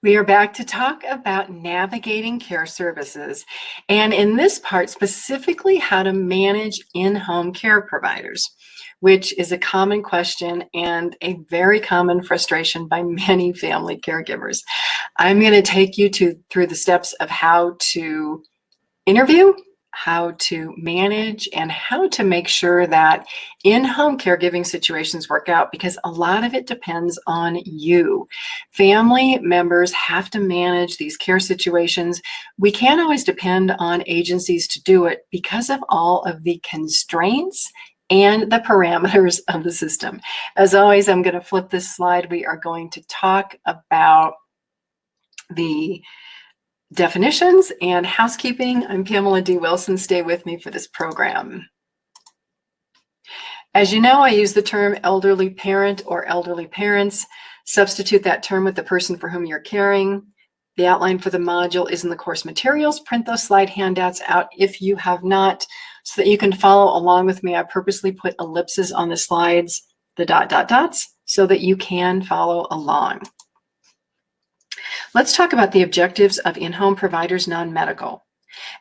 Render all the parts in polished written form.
We are back to talk about navigating care services, and in this part, specifically how to manage in-home care providers, which is a common question and a very common frustration by many family caregivers. I'm going to take you through the steps of how to interview, how to manage, and how to make sure that in-home caregiving situations work out, because a lot of it depends on you. Family members have to manage these care situations. We can't always depend on agencies to do it because of all of the constraints and the parameters of the system. As always, I'm going to flip this slide. We are going to talk about the definitions and housekeeping. I'm Pamela D Wilson. Stay with me for this program. As you know, I use the term elderly parent or elderly parents. Substitute that term with the person for whom you're caring. The outline for the module is in the course materials. Print those slide handouts out if you have not, so that you can follow along with me. I purposely put ellipses on the slides, the dots, so that you can follow along. Let's talk about the objectives of in-home providers non-medical.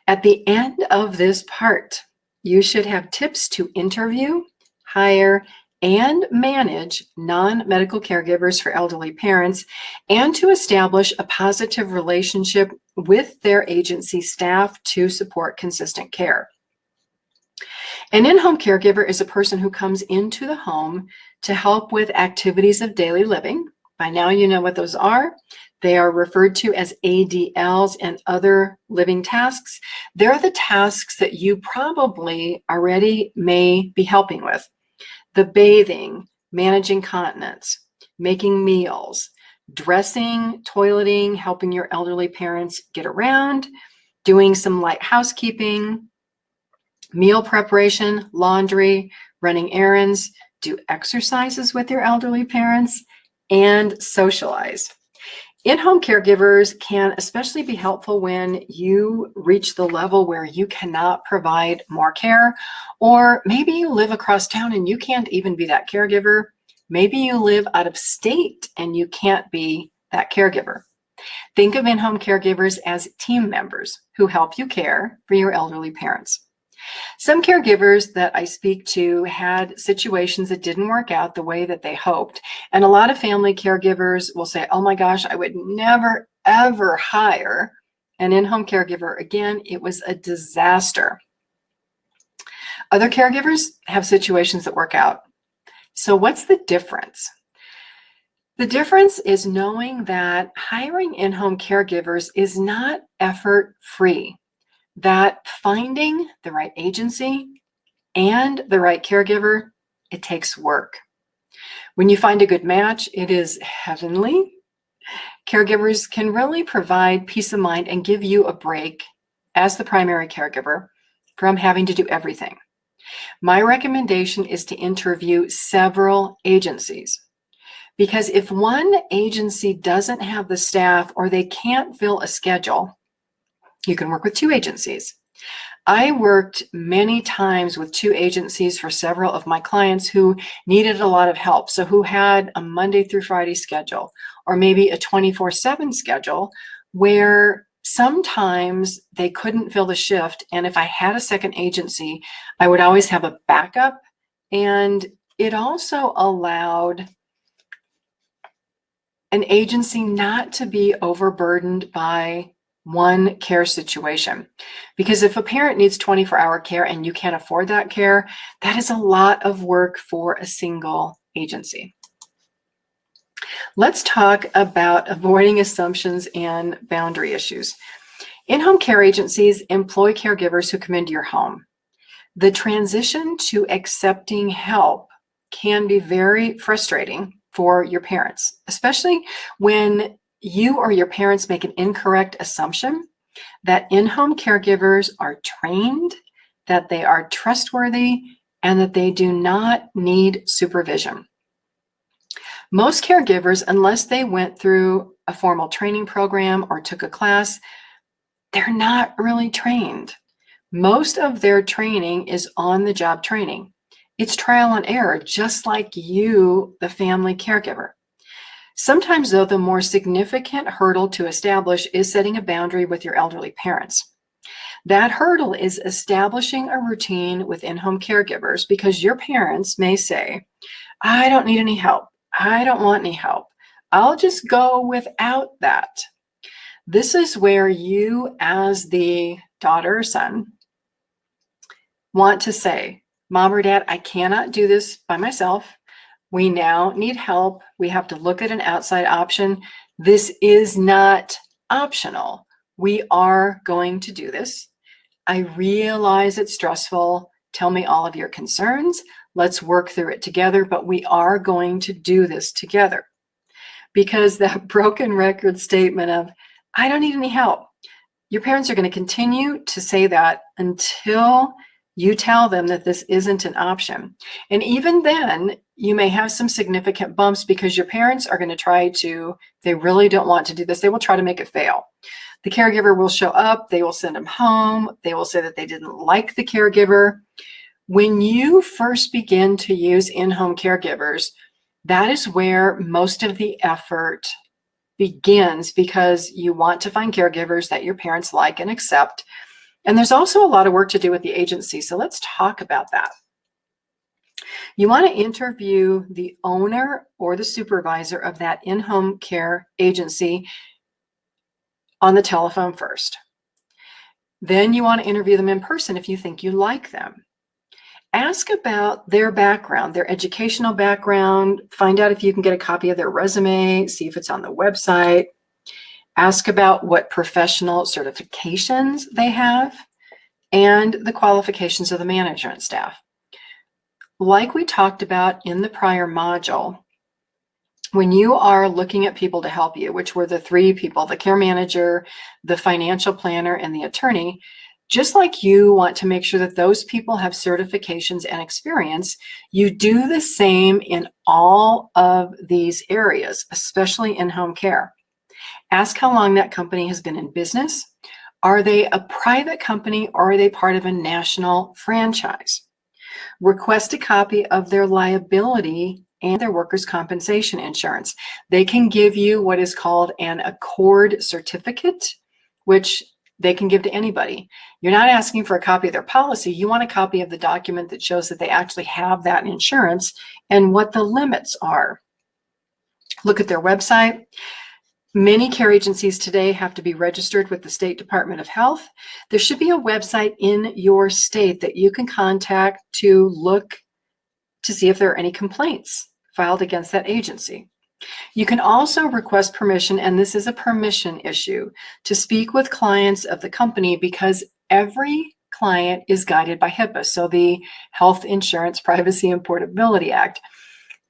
At the end of this part, you should have tips to interview, hire, and manage non-medical caregivers for elderly parents, and to establish a positive relationship with their agency staff to support consistent care. An in-home caregiver is a person who comes into the home to help with activities of daily living. By now you know what those are. They are referred to as ADLs and other living tasks. They're the tasks that you probably already may be helping with. The bathing, managing continence, making meals, dressing, toileting, helping your elderly parents get around, doing some light housekeeping, meal preparation, laundry, running errands, do exercises with your elderly parents, and socialize. In-home caregivers can especially be helpful when you reach the level where you cannot provide more care, or maybe you live across town and you can't even be that caregiver. Maybe you live out of state and you can't be that caregiver. Think of in-home caregivers as team members who help you care for your elderly parents. Some caregivers that I speak to had situations that didn't work out the way that they hoped. And a lot of family caregivers will say, oh my gosh, I would never, ever hire an in-home caregiver again. It was a disaster. Other caregivers have situations that work out. So what's the difference? The difference is knowing that hiring in-home caregivers is not effort-free. That finding the right agency and the right caregiver, it takes work. When you find a good match, it is heavenly. Caregivers can really provide peace of mind and give you a break as the primary caregiver from having to do everything. My recommendation is to interview several agencies, because if one agency doesn't have the staff or they can't fill a schedule, you can work with two agencies. I worked many times with two agencies for several of my clients who needed a lot of help. So who had a Monday through Friday schedule, or maybe a 24/7 schedule where sometimes they couldn't fill the shift. And if I had a second agency, I would always have a backup. And it also allowed an agency not to be overburdened by one care situation. Because if a parent needs 24-hour care and you can't afford that care, that is a lot of work for a single agency. Let's talk about avoiding assumptions and boundary issues. In-home care agencies employ caregivers who come into your home. The transition to accepting help can be very frustrating for your parents, especially when you or your parents make an incorrect assumption that in-home caregivers are trained, that they are trustworthy, and that they do not need supervision. Most caregivers, unless they went through a formal training program or took a class, they're not really trained. Most of their training is on-the-job training. It's trial and error, just like you, the family caregiver. Sometimes, though, the more significant hurdle to establish is setting a boundary with your elderly parents. That hurdle is establishing a routine with in-home caregivers because your parents may say, I don't need any help. I don't want any help. I'll just go without that. This is where you, as the daughter or son, want to say, Mom or Dad, I cannot do this by myself. We now need help. We have to look at an outside option. This is not optional. We are going to do this. I realize it's stressful. Tell me all of your concerns. Let's work through it together, but we are going to do this together. Because that broken record statement of, I don't need any help, your parents are going to continue to say that until you tell them that this isn't an option. And even then, you may have some significant bumps because your parents are going to try to, they really don't want to do this, they will try to make it fail. The caregiver will show up, they will send them home, they will say that they didn't like the caregiver. When you first begin to use in-home caregivers, that is where most of the effort begins because you want to find caregivers that your parents like and accept. And there's also a lot of work to do with the agency. So let's talk about that. You want to interview the owner or the supervisor of that in-home care agency on the telephone first. Then you want to interview them in person if you think you like them. Ask about their background, their educational background, find out if you can get a copy of their resume, see if it's on the website. Ask about what professional certifications they have and the qualifications of the management staff. Like we talked about in the prior module, when you are looking at people to help you, which were the three people, the care manager, the financial planner, and the attorney, just like you want to make sure that those people have certifications and experience, you do the same in all of these areas, especially in home care. Ask how long that company has been in business. Are they a private company or are they part of a national franchise? Request a copy of their liability and their workers' compensation insurance. They can give you what is called an accord certificate, which they can give to anybody. You're not asking for a copy of their policy. You want a copy of the document that shows that they actually have that insurance and what the limits are. Look at their website. Many care agencies today have to be registered with the State Department of Health. There should be a website in your state that you can contact to look to see if there are any complaints filed against that agency. You can also request permission, and this is a permission issue, to speak with clients of the company because every client is guided by HIPAA, so the Health Insurance Privacy and Portability Act.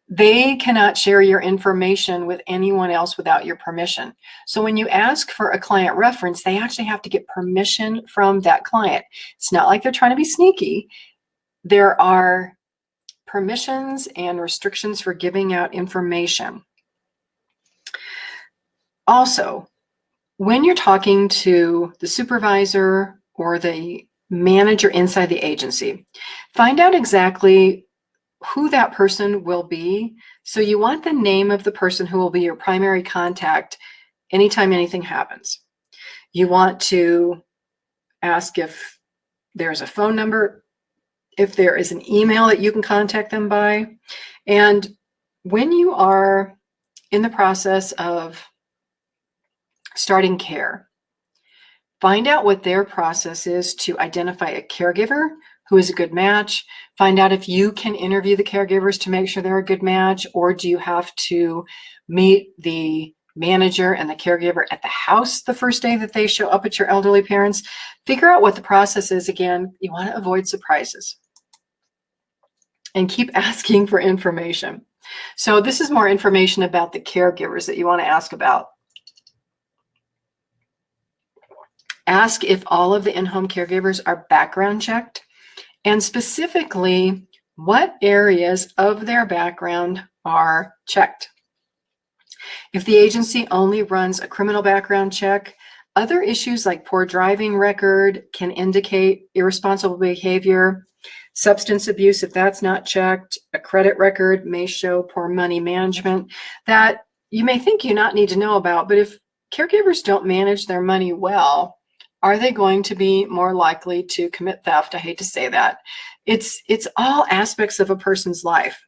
They cannot share your information with anyone else without your permission. So when you ask for a client reference, they actually have to get permission from that client. It's not like they're trying to be sneaky. There are permissions and restrictions for giving out information. Also, when you're talking to the supervisor or the manager inside the agency, find out exactly who that person will be. So you want the name of the person who will be your primary contact anytime anything happens. You want to ask if there's a phone number, if there is an email that you can contact them by. And when you are in the process of starting care, find out what their process is to identify a caregiver who is a good match. Find out if you can interview the caregivers to make sure they're a good match, or do you have to meet the manager and the caregiver at the house the first day that they show up at your elderly parents? Figure out what the process is. Again, you want to avoid surprises and keep asking for information. So this is more information about the caregivers that you want to ask about. Ask if all of the in-home caregivers are background checked, and specifically what areas of their background are checked. If the agency only runs a criminal background check, other issues like poor driving record can indicate irresponsible behavior. Substance abuse, if that's not checked, a credit record may show poor money management. That you may think you not need to know about, but if caregivers don't manage their money well, are they going to be more likely to commit theft? I hate to say that. It's all aspects of a person's life.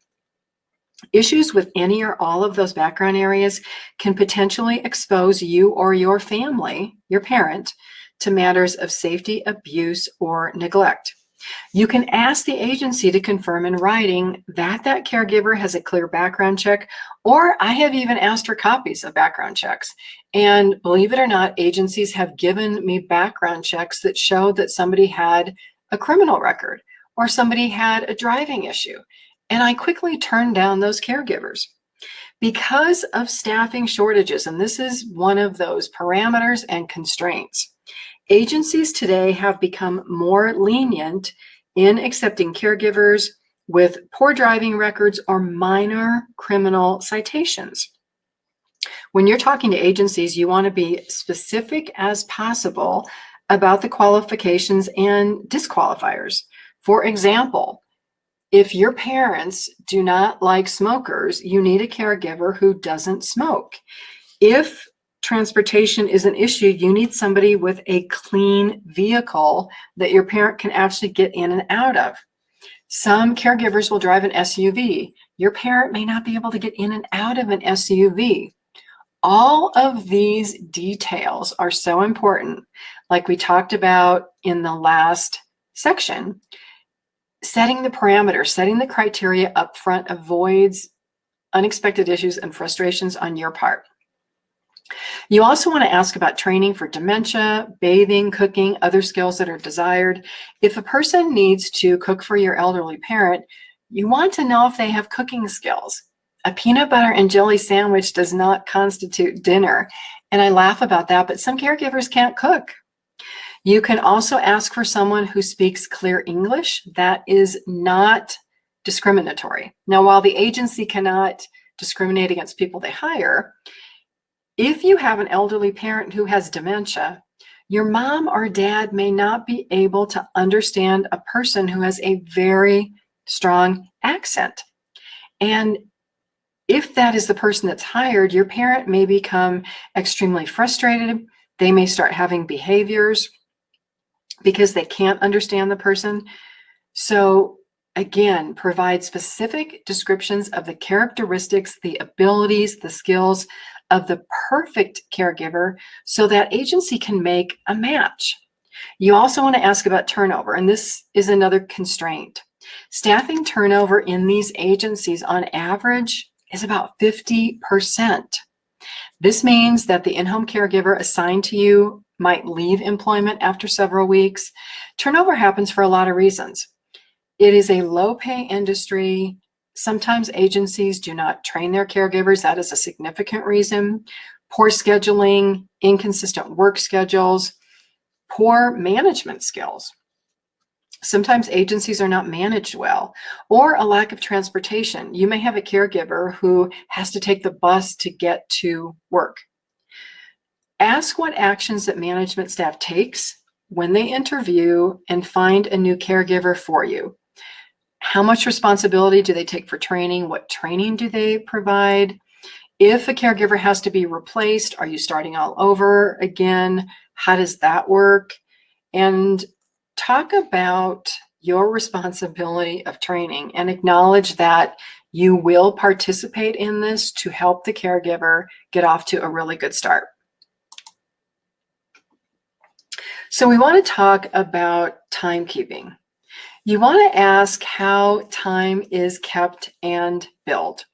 Issues with any or all of those background areas can potentially expose you or your family, your parent, to matters of safety, abuse, or neglect. You can ask the agency to confirm in writing that that caregiver has a clear background check, or I have even asked for copies of background checks. And believe it or not, agencies have given me background checks that showed that somebody had a criminal record or somebody had a driving issue. And I quickly turned down those caregivers. Because of staffing shortages, and this is one of those parameters and constraints, agencies today have become more lenient in accepting caregivers with poor driving records or minor criminal citations. When you're talking to agencies, you want to be specific as possible about the qualifications and disqualifiers. For example, if your parents do not like smokers, you need a caregiver who doesn't smoke. If transportation is an issue, you need somebody with a clean vehicle that your parent can actually get in and out of. Some caregivers will drive an SUV. Your parent may not be able to get in and out of an SUV. All of these details are so important. Like we talked about in the last section, setting the parameters, setting the criteria up front avoids unexpected issues and frustrations on your part. You also want to ask about training for dementia, bathing, cooking, other skills that are desired. If a person needs to cook for your elderly parent, you want to know if they have cooking skills. A peanut butter and jelly sandwich does not constitute dinner. And I laugh about that, but some caregivers can't cook. You can also ask for someone who speaks clear English. That is not discriminatory. Now, while the agency cannot discriminate against people they hire, if you have an elderly parent who has dementia, your mom or dad may not be able to understand a person who has a very strong accent. And if that is the person that's hired, your parent may become extremely frustrated. They may start having behaviors because they can't understand the person. So again, provide specific descriptions of the characteristics, the abilities, the skills of the perfect caregiver so that agency can make a match. You also want to ask about turnover, and this is another constraint. Staffing turnover in these agencies on average is about 50%. This means that the in-home caregiver assigned to you might leave employment after several weeks. Turnover happens for a lot of reasons. It is a low-pay industry. Sometimes agencies do not train their caregivers. That is a significant reason. Poor scheduling, inconsistent work schedules, poor management skills. Sometimes agencies are not managed well, or a lack of transportation. You may have a caregiver who has to take the bus to get to work. Ask what actions that management staff takes when they interview and find a new caregiver for you. How much responsibility do they take for training? What training do they provide? If a caregiver has to be replaced, are you starting all over again? How does that work? And talk about your responsibility of training and acknowledge that you will participate in this to help the caregiver get off to a really good start. So we want to talk about timekeeping. You want to ask how time is kept and billed.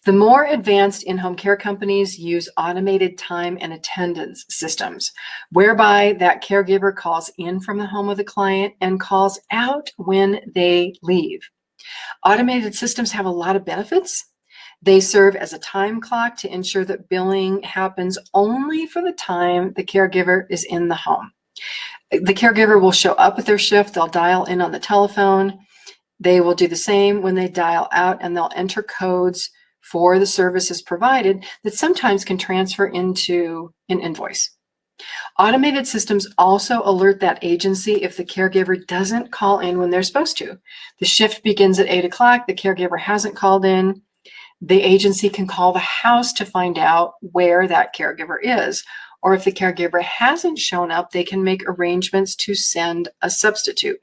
The more advanced in-home care companies use automated time and attendance systems, whereby that caregiver calls in from the home of the client and calls out when they leave. Automated systems have a lot of benefits. They serve as a time clock to ensure that billing happens only for the time the caregiver is in the home. The caregiver will show up at their shift, they'll dial in on the telephone, they will do the same when they dial out, and they'll enter codes for the services provided that sometimes can transfer into an invoice. Automated systems also alert that agency if the caregiver doesn't call in when they're supposed to. The shift begins at 8 o'clock, the caregiver hasn't called in. The agency can call the house to find out where that caregiver is. Or if the caregiver hasn't shown up, they can make arrangements to send a substitute.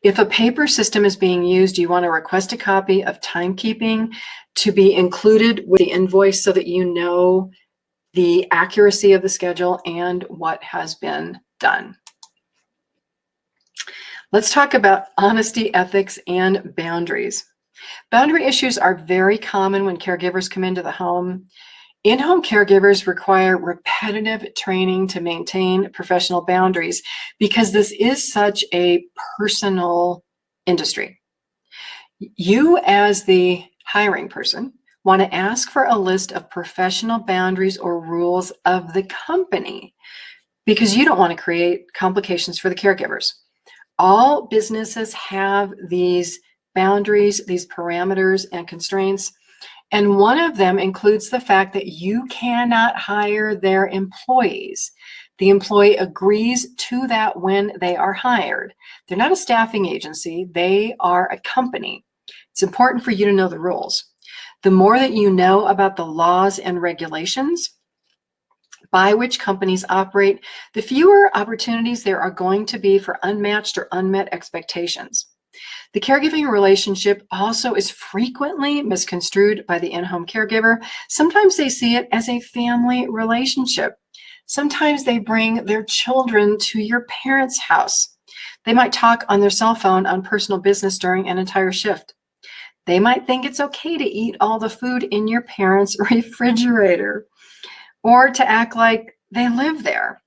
If a paper system is being used, you want to request a copy of Timekeeping to be included with the invoice so that you know the accuracy of the schedule and what has been done. Let's talk about honesty, ethics, and boundaries. Boundary issues are very common when caregivers come into the home. In-home caregivers require repetitive training to maintain professional boundaries because this is such a personal industry. You, as the hiring person, want to ask for a list of professional boundaries or rules of the company because you don't want to create complications for the caregivers. All businesses have these boundaries, these parameters and constraints. And one of them includes the fact that you cannot hire their employees. The employee agrees to that when they are hired. They're not a staffing agency, they are a company. It's important for you to know the rules. The more that you know about the laws and regulations by which companies operate, the fewer opportunities there are going to be for unmatched or unmet expectations. The caregiving relationship also is frequently misconstrued by the in-home caregiver. Sometimes they see it as a family relationship. Sometimes they bring their children to your parents' house. They might talk on their cell phone on personal business during an entire shift. They might think it's okay to eat all the food in your parents' refrigerator or to act like they live there.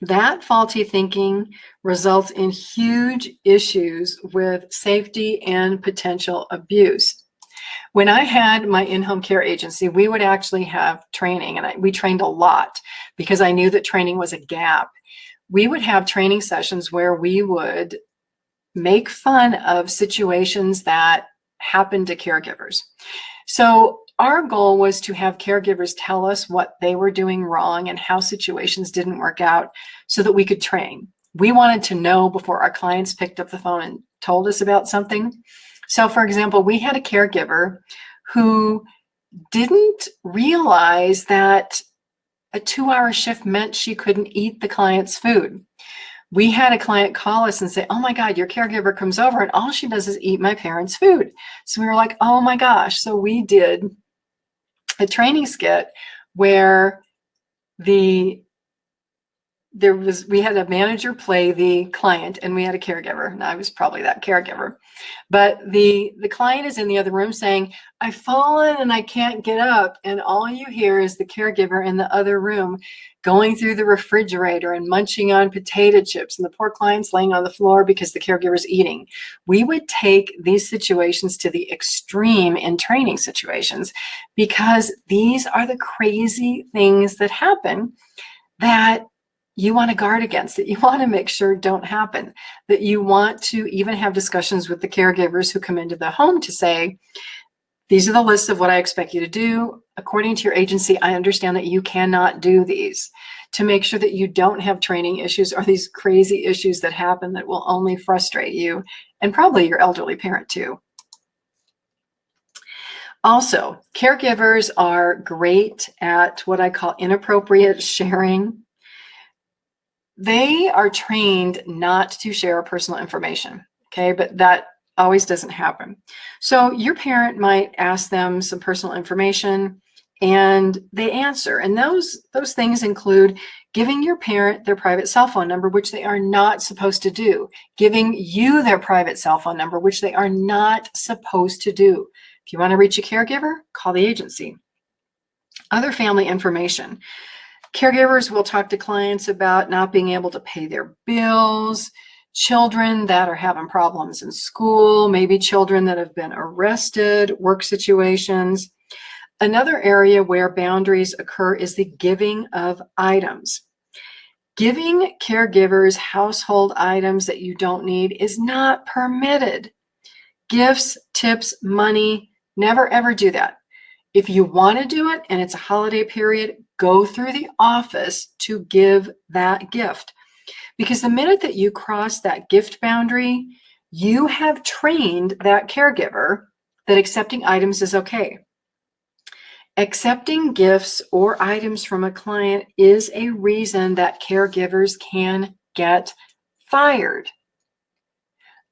That faulty thinking results in huge issues with safety and potential abuse. When I had my in-home care agency, we would actually have training, and we trained a lot because I knew that training was a gap. We would have training sessions where we would make fun of situations that happened to caregivers. So our goal was to have caregivers tell us what they were doing wrong and how situations didn't work out so that we could train. We wanted to know before our clients picked up the phone and told us about something. So for example, we had a caregiver who didn't realize that a 2-hour shift meant she couldn't eat the client's food. We had a client call us and say, "Oh my God, your caregiver comes over and all she does is eat my parents' food." So we were like, "Oh my gosh." So we did a training skit where we had a manager play the client and we had a caregiver, and I was probably that caregiver. But the client is in the other room saying, "I've fallen and I can't get up." And all you hear is the caregiver in the other room going through the refrigerator and munching on potato chips, and the poor client's laying on the floor because the caregiver's eating. We would take these situations to the extreme in training situations because these are the crazy things that happen that you want to guard against, that you want to make sure don't happen, that you want to even have discussions with the caregivers who come into the home to say, "These are the lists of what I expect you to do. According to your agency, I understand that you cannot do these," to make sure that you don't have training issues or these crazy issues that happen that will only frustrate you and probably your elderly parent too. Also, caregivers are great at what I call inappropriate sharing. They are trained not to share personal information, okay? But that always doesn't happen. So your parent might ask them some personal information and they answer. And those things include giving your parent their private cell phone number, which they are not supposed to do. Giving you their private cell phone number, which they are not supposed to do. If you want to reach a caregiver, call the agency. Other family information. Caregivers will talk to clients about not being able to pay their bills, children that are having problems in school, maybe children that have been arrested, work situations. Another area where boundaries occur is the giving of items. Giving caregivers household items that you don't need is not permitted. Gifts, tips, money, never ever do that. If you want to do it and it's a holiday period, go through the office to give that gift. Because the minute that you cross that gift boundary, you have trained that caregiver that accepting items is okay. Accepting gifts or items from a client is a reason that caregivers can get fired.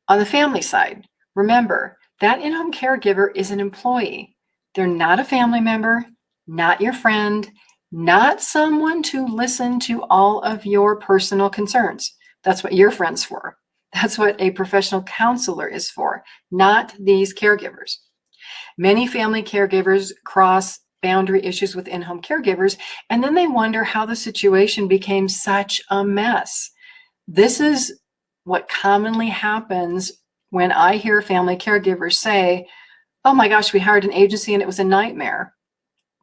On the family side, remember that in-home caregiver is an employee. They're not a family member, not your friend, not someone to listen to all of your personal concerns. That's what your friend's for. That's what a professional counselor is for, not these caregivers. Many family caregivers cross boundary issues with in-home caregivers, and then they wonder how the situation became such a mess. This is what commonly happens when I hear family caregivers say, "Oh my gosh, we hired an agency and it was a nightmare."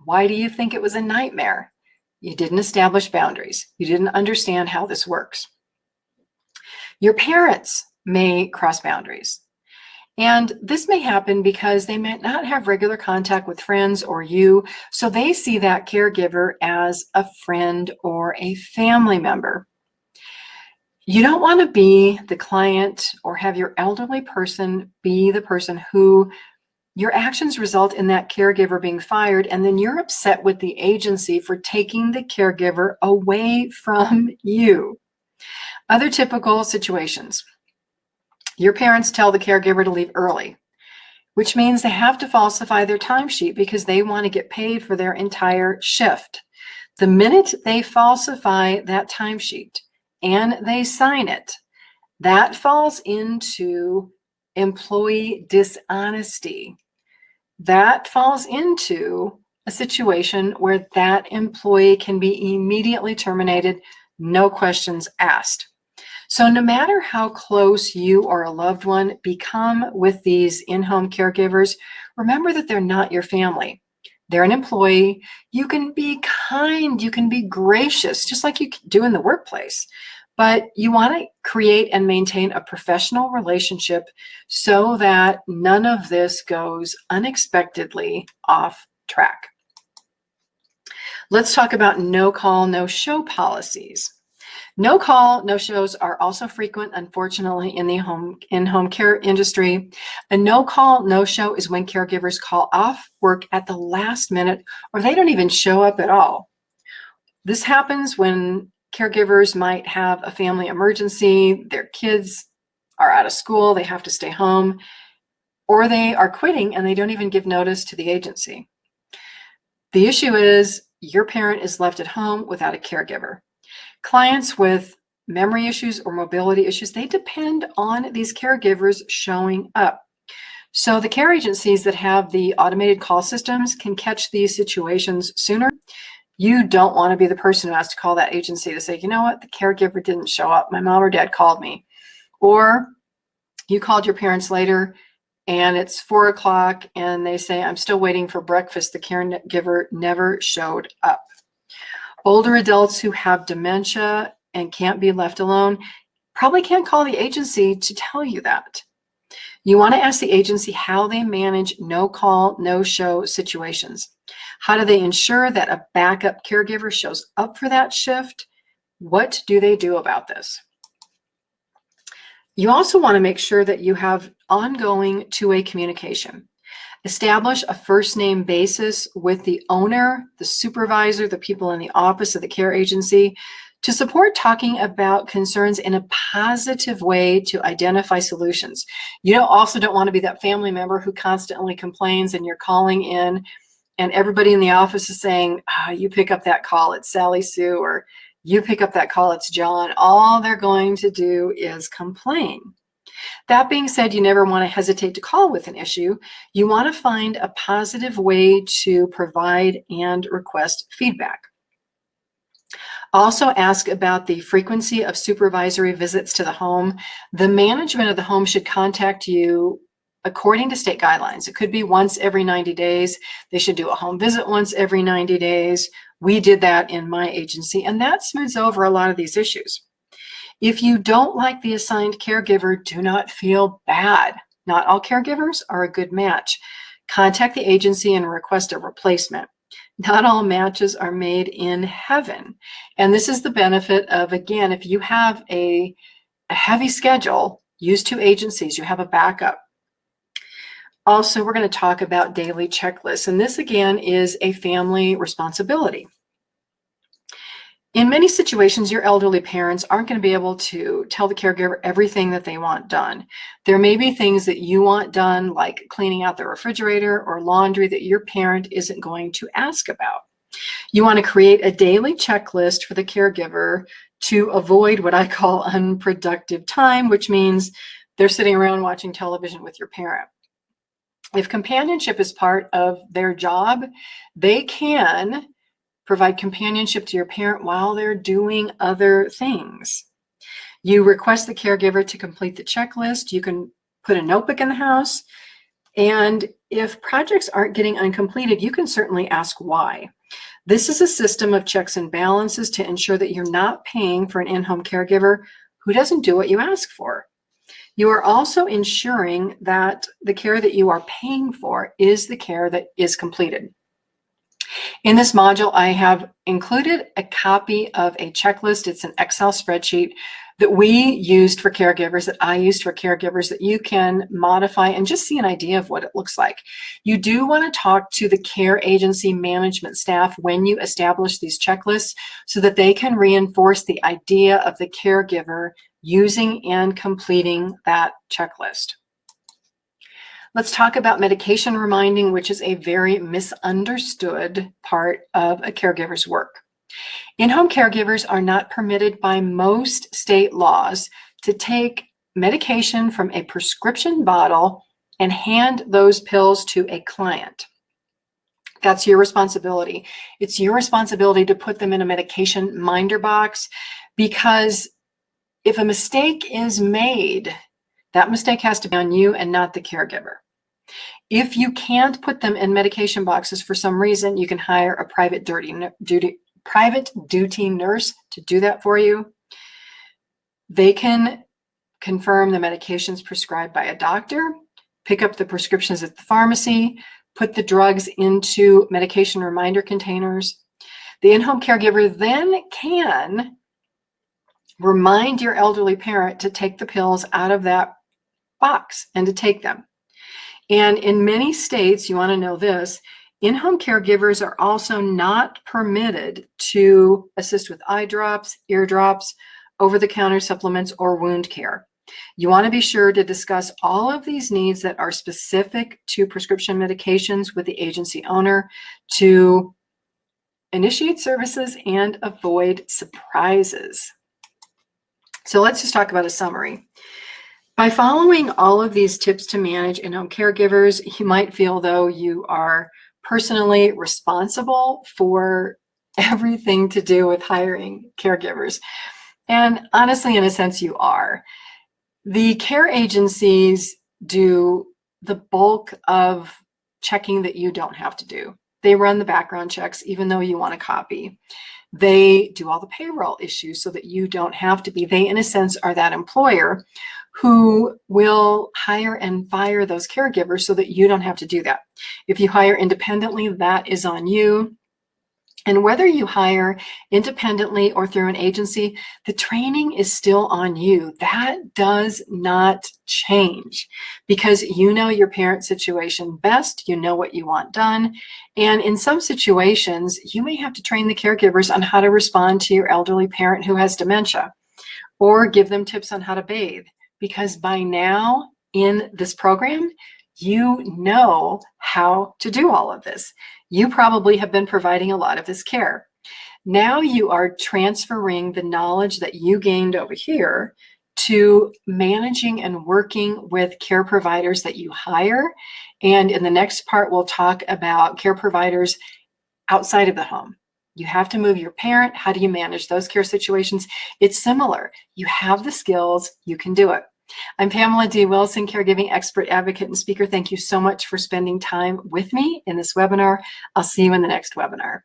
Why do you think it was a nightmare? You didn't establish boundaries. You didn't understand how this works. Your parents may cross boundaries. And this may happen because they might not have regular contact with friends or you, so they see that caregiver as a friend or a family member. You don't want to be the client or have your elderly person be the person who your actions result in that caregiver being fired, and then you're upset with the agency for taking the caregiver away from you. Other typical situations. Your parents tell the caregiver to leave early, which means they have to falsify their timesheet because they want to get paid for their entire shift. The minute they falsify that timesheet and they sign it, that falls into employee dishonesty. That falls into a situation where that employee can be immediately terminated, no questions asked. So no matter how close you or a loved one become with these in-home caregivers, remember that they're not your family. They're an employee. You can be kind, you can be gracious, just like you do in the workplace. But you want to create and maintain a professional relationship so that none of this goes unexpectedly off track. Let's talk about no-call, no-show policies. No-call, no-shows are also frequent, unfortunately, in the in-home care industry. A no-call, no-show is when caregivers call off work at the last minute or they don't even show up at all. This happens when caregivers might have a family emergency, their kids are out of school, they have to stay home, or they are quitting and they don't even give notice to the agency. The issue is your parent is left at home without a caregiver. Clients with memory issues or mobility issues, they depend on these caregivers showing up. So the care agencies that have the automated call systems can catch these situations sooner. You don't want to be the person who has to call that agency to say, "You know what, the caregiver didn't show up. My mom or dad called me." Or you called your parents later and it's 4 o'clock and they say, "I'm still waiting for breakfast. The caregiver never showed up." Older adults who have dementia and can't be left alone probably can't call the agency to tell you that. You want to ask the agency how they manage no-call, no-show situations. How do they ensure that a backup caregiver shows up for that shift? What do they do about this? You also want to make sure that you have ongoing two-way communication. Establish a first name basis with the owner, the supervisor, the people in the office of the care agency to support talking about concerns in a positive way to identify solutions. You also don't want to be that family member who constantly complains and you're calling in and everybody in the office is saying, "You pick up that call, it's Sally Sue," or "You pick up that call, it's John." All they're going to do is complain. That being said, you never want to hesitate to call with an issue. You want to find a positive way to provide and request feedback. Also ask about the frequency of supervisory visits to the home. The management of the home should contact you according to state guidelines. It could be once every 90 days. They should do a home visit once every 90 days. We did that in my agency, and that smooths over a lot of these issues. If you don't like the assigned caregiver, do not feel bad. Not all caregivers are a good match. Contact the agency and request a replacement. Not all matches are made in heaven. And this is the benefit of, again, if you have a heavy schedule, use two agencies, you have a backup. Also, we're going to talk about daily checklists, and this again is a family responsibility. In many situations, your elderly parents aren't going to be able to tell the caregiver everything that they want done. There may be things that you want done, like cleaning out the refrigerator or laundry, that your parent isn't going to ask about. You want to create a daily checklist for the caregiver to avoid what I call unproductive time, which means they're sitting around watching television with your parent. If companionship is part of their job, they can provide companionship to your parent while they're doing other things. You request the caregiver to complete the checklist. You can put a notebook in the house. And if projects aren't getting uncompleted, you can certainly ask why. This is a system of checks and balances to ensure that you're not paying for an in-home caregiver who doesn't do what you ask for. You are also ensuring that the care that you are paying for is the care that is completed. In this module, I have included a copy of a checklist. It's an Excel spreadsheet that we used for caregivers, that I used for caregivers, that you can modify and just see an idea of what it looks like. You do want to talk to the care agency management staff when you establish these checklists so that they can reinforce the idea of the caregiver using and completing that checklist. Let's talk about medication reminding, which is a very misunderstood part of a caregiver's work. In-home caregivers are not permitted by most state laws to take medication from a prescription bottle and hand those pills to a client. That's your responsibility. It's your responsibility to put them in a medication minder box, because if a mistake is made, that mistake has to be on you and not the caregiver. If you can't put them in medication boxes for some reason, you can hire a private duty nurse to do that for you. They can confirm the medications prescribed by a doctor, pick up the prescriptions at the pharmacy, put the drugs into medication reminder containers. The in-home caregiver then can remind your elderly parent to take the pills out of that box and to take them. And in many states, you want to know this, in-home caregivers are also not permitted to assist with eye drops, ear drops, over-the-counter supplements, or wound care. You want to be sure to discuss all of these needs that are specific to prescription medications with the agency owner to initiate services and avoid surprises. So let's just talk about a summary. By following all of these tips to manage in-home caregivers, you might feel though you are personally responsible for everything to do with hiring caregivers. And honestly, in a sense, you are. The care agencies do the bulk of checking that you don't have to do. They run the background checks, even though you want a copy. They do all the payroll issues so that you don't have to be. They, in a sense, are that employer who will hire and fire those caregivers so that you don't have to do that. If you hire independently, that is on you. And whether you hire independently or through an agency, the training is still on you. That does not change because you know your parent situation best. You know what you want done. And in some situations, you may have to train the caregivers on how to respond to your elderly parent who has dementia, or give them tips on how to bathe. Because by now in this program, you know how to do all of this. You probably have been providing a lot of this care. Now you are transferring the knowledge that you gained over here to managing and working with care providers that you hire. And in the next part, we'll talk about care providers outside of the home. You have to move your parent. How do you manage those care situations? It's similar. You have the skills, you can do it. I'm Pamela D Wilson, caregiving expert, advocate, and speaker. Thank you so much for spending time with me in this webinar. I'll see you in the next webinar.